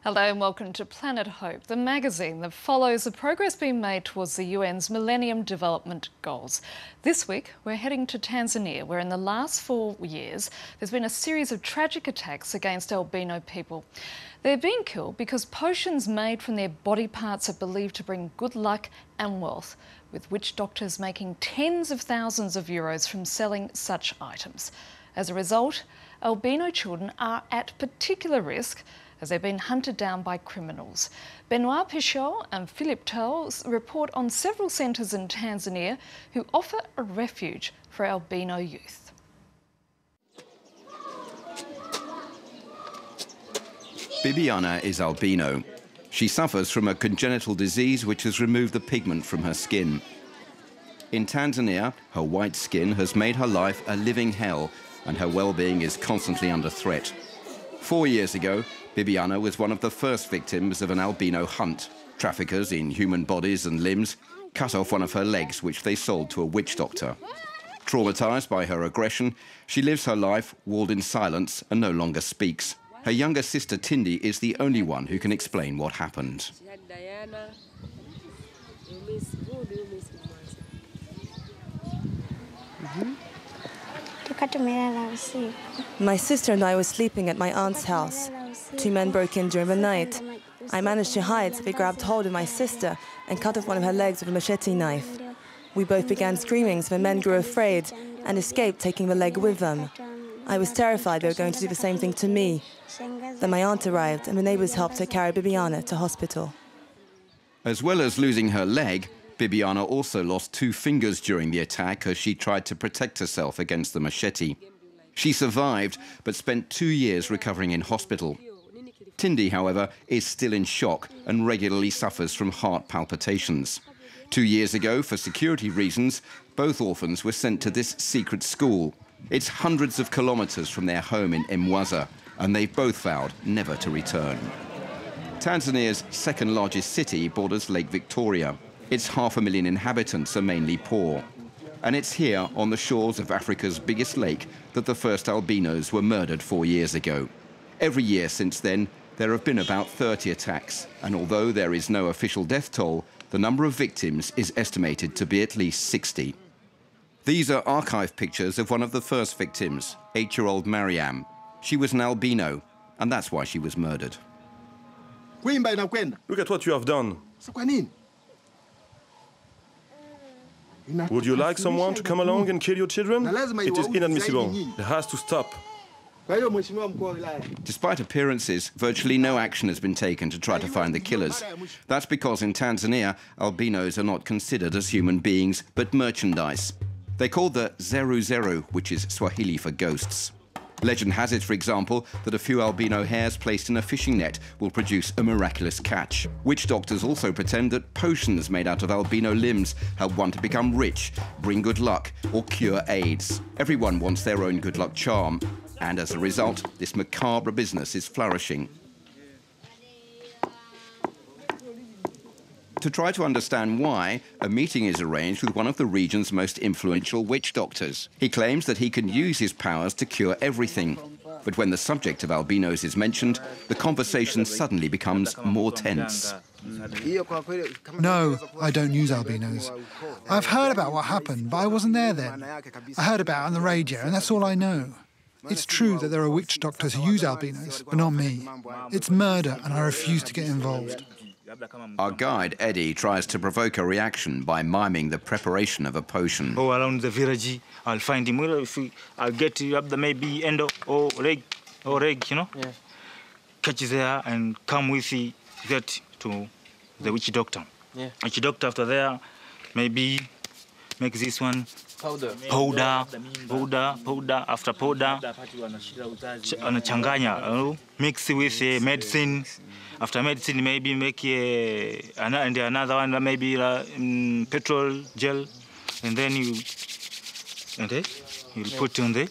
Hello and welcome to Planet Hope, the magazine that follows the progress being made towards the UN's Millennium Development Goals. This week, we're heading to Tanzania, where in the last 4 years, there's been a series of tragic attacks against albino people. They're being killed because potions made from their body parts are believed to bring good luck and wealth, with witch doctors making tens of thousands of euros from selling such items. As a result, albino children are at particular risk as they've been hunted down by criminals. Benoit Pichot and Philippe Tels report on several centres in Tanzania who offer a refuge for albino youth. Bibiana is albino. She suffers from a congenital disease which has removed the pigment from her skin. In Tanzania, her white skin has made her life a living hell, and her well-being is constantly under threat. 4 years ago, Bibiana was one of the first victims of an albino hunt. Traffickers in human bodies and limbs cut off one of her legs, which they sold to a witch doctor. Traumatised by her aggression, she lives her life walled in silence and no longer speaks. Her younger sister Tindi is the only one who can explain what happened. My sister and I were sleeping at my aunt's house. 2 men broke in during the night. I managed to hide, so they grabbed hold of my sister and cut off one of her legs with a machete knife. We both began screaming, so the men grew afraid and escaped, taking the leg with them. I was terrified they were going to do the same thing to me. Then my aunt arrived, and the neighbours helped her carry Bibiana to hospital. As well as losing her leg, Bibiana also lost 2 fingers during the attack as she tried to protect herself against the machete. She survived, but spent 2 years recovering in hospital. Tindi, however, is still in shock and regularly suffers from heart palpitations. 2 years ago, for security reasons, both orphans were sent to this secret school. It's hundreds of kilometres from their home in Mwanza, and they've both vowed never to return. Tanzania's second largest city borders Lake Victoria. Its 500,000 inhabitants are mainly poor. And it's here, on the shores of Africa's biggest lake, that the first albinos were murdered 4 years ago. Every year since then, there have been about 30 attacks, and although there is no official death toll, the number of victims is estimated to be at least 60. These are archive pictures of one of the first victims, 8-year-old Mariam. She was an albino, and that's why she was murdered. Look at what you have done. Would you like someone to come along and kill your children? It is inadmissible. It has to stop. Despite appearances, virtually no action has been taken to try to find the killers. That's because in Tanzania, albinos are not considered as human beings, but merchandise. They're called the zeru, which is Swahili for ghosts. Legend has it, for example, that a few albino hairs placed in a fishing net will produce a miraculous catch. Witch doctors also pretend that potions made out of albino limbs help one to become rich, bring good luck, or cure AIDS. Everyone wants their own good luck charm, and as a result, this macabre business is flourishing. To try to understand why, a meeting is arranged with one of the region's most influential witch doctors. He claims that he can use his powers to cure everything. But when the subject of albinos is mentioned, the conversation suddenly becomes more tense. No, I don't use albinos. I've heard about what happened, but I wasn't there then. I heard about it on the radio, and that's all I know. It's true that there are witch doctors who use albinos, but not me. It's murder, and I refuse to get involved. Our guide, Eddie, tries to provoke a reaction by miming the preparation of a potion. Go around the village, I'll find him. I'll get you up the maybe end or leg, you know? Yeah. Catch there and come with that to the witch doctor. Yeah. Witch doctor after there, maybe make this one powder after powder, changanya, mix with medicine. After medicine, maybe make another one, maybe petrol gel, and then you put on there.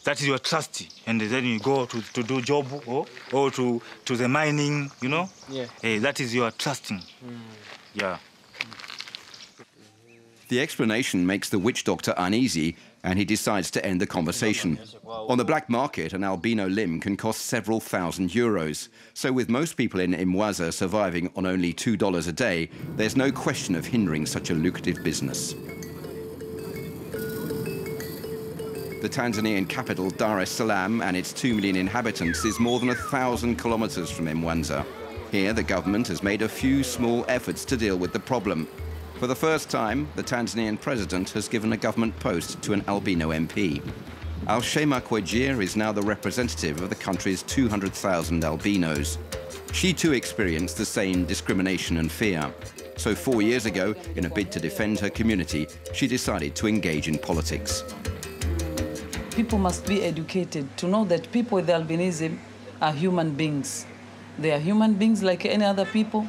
That is your trusty, and then you go to do job or to the mining, you know. Yeah. That is your trusting. Yeah. The explanation makes the witch doctor uneasy, and he decides to end the conversation. On the black market, an albino limb can cost several €1,000s. So with most people in Imwaza surviving on only $2 a day, there's no question of hindering such a lucrative business. The Tanzanian capital, Dar es Salaam, and its 2 million inhabitants is more than 1,000 kilometers from Mwanza. Here, the government has made a few small efforts to deal with the problem. For the first time, the Tanzanian president has given a government post to an albino MP. Al-Shema Kwejir is now the representative of the country's 200,000 albinos. She too experienced the same discrimination and fear. So 4 years ago, in a bid to defend her community, she decided to engage in politics. People must be educated to know that people with albinism are human beings. They are human beings like any other people.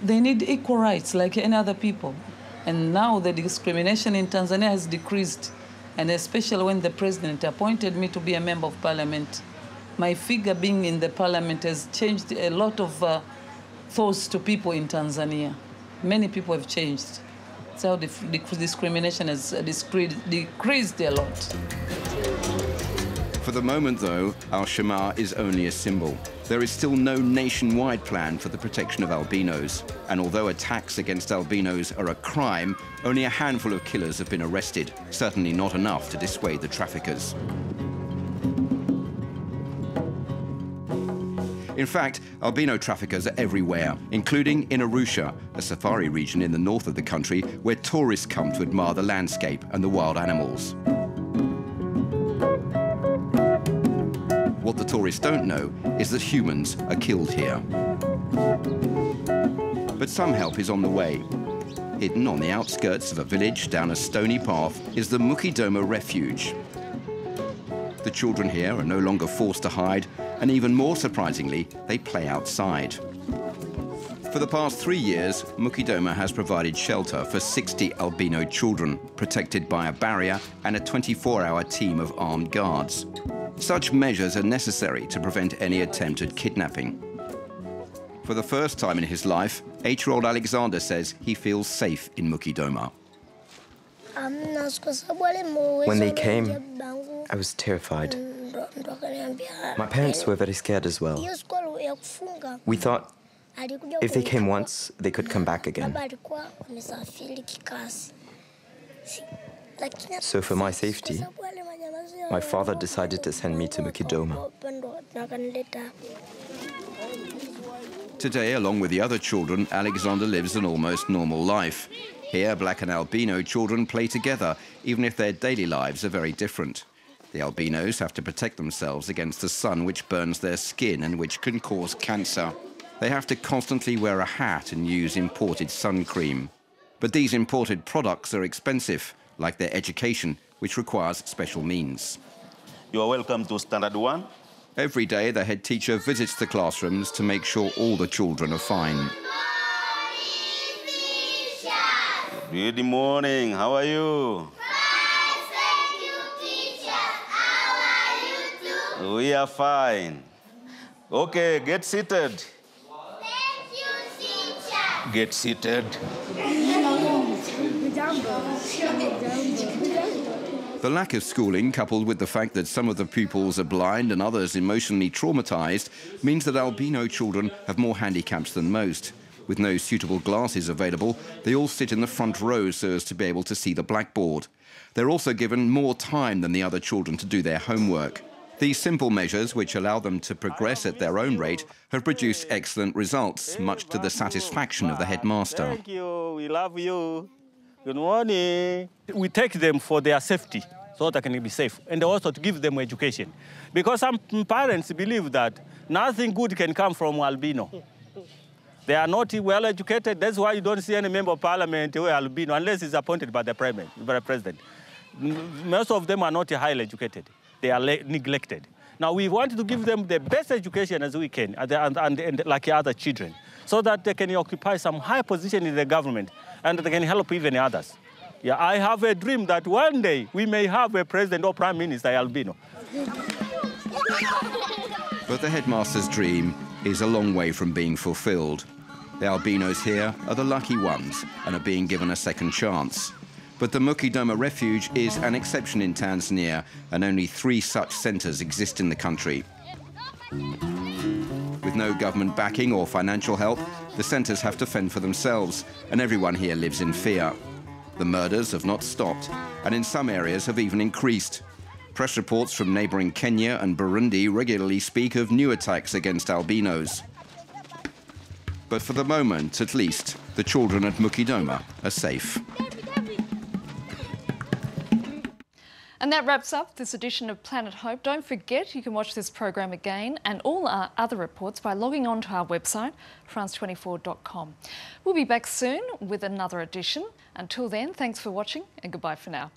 They need equal rights like any other people. And now the discrimination in Tanzania has decreased, and especially when the president appointed me to be a member of parliament. My figure being in the parliament has changed a lot of thoughts to people in Tanzania. Many people have changed. So the discrimination has decreased a lot. For the moment, though, Al-Shema is only a symbol. There is still no nationwide plan for the protection of albinos. And although attacks against albinos are a crime, only a handful of killers have been arrested, certainly not enough to dissuade the traffickers. In fact, albino traffickers are everywhere, including in Arusha, a safari region in the north of the country where tourists come to admire the landscape and the wild animals. What the tourists don't know is that humans are killed here. But some help is on the way. Hidden on the outskirts of a village down a stony path is the Doma Refuge. The children here are no longer forced to hide, and even more surprisingly, they play outside. For the past 3 years, Doma has provided shelter for 60 albino children, protected by a barrier and a 24-hour team of armed guards. Such measures are necessary to prevent any attempt at kidnapping. For the first time in his life, 8-year-old Alexander says he feels safe in Doma. When they came, I was terrified. My parents were very scared as well. We thought if they came once, they could come back again. So for my safety, my father decided to send me to Doma. Today, along with the other children, Alexander lives an almost normal life. Here, black and albino children play together, even if their daily lives are very different. The albinos have to protect themselves against the sun, which burns their skin and which can cause cancer. They have to constantly wear a hat and use imported sun cream. But these imported products are expensive, like their education, which requires special means. You are welcome to Standard 1. Every day, the head teacher visits the classrooms to make sure all the children are fine. Good morning, how are you? Fine, thank you, teacher. How are you too? We are fine. Okay, get seated. Thank you, teacher. Get seated. The lack of schooling, coupled with the fact that some of the pupils are blind and others emotionally traumatized, means that albino children have more handicaps than most. With no suitable glasses available, they all sit in the front row so as to be able to see the blackboard. They're also given more time than the other children to do their homework. These simple measures, which allow them to progress at their own rate, have produced excellent results, much to the satisfaction of the headmaster. Thank you, we love you. Good morning. We take them for their safety, so they can be safe, and also to give them education. Because some parents believe that nothing good can come from albino. They are not well educated. That's why you don't see any member of parliament who are albino, unless it's appointed by the president. Most of them are not highly educated. They are neglected. Now, we want to give them the best education as we can, and like other children, so that they can occupy some high position in the government, and they can help even others. Yeah, I have a dream that one day we may have a president or prime minister albino. But the headmaster's dream is a long way from being fulfilled. The albinos here are the lucky ones and are being given a second chance. But the Doma Refuge is an exception in Tanzania, and only 3 such centres exist in the country. With no government backing or financial help, the centres have to fend for themselves, and everyone here lives in fear. The murders have not stopped, and in some areas have even increased. Press reports from neighbouring Kenya and Burundi regularly speak of new attacks against albinos. But for the moment, at least, the children at Doma are safe. And that wraps up this edition of Planet Hope. Don't forget you can watch this program again and all our other reports by logging on to our website, france24.com. We'll be back soon with another edition. Until then, thanks for watching and goodbye for now.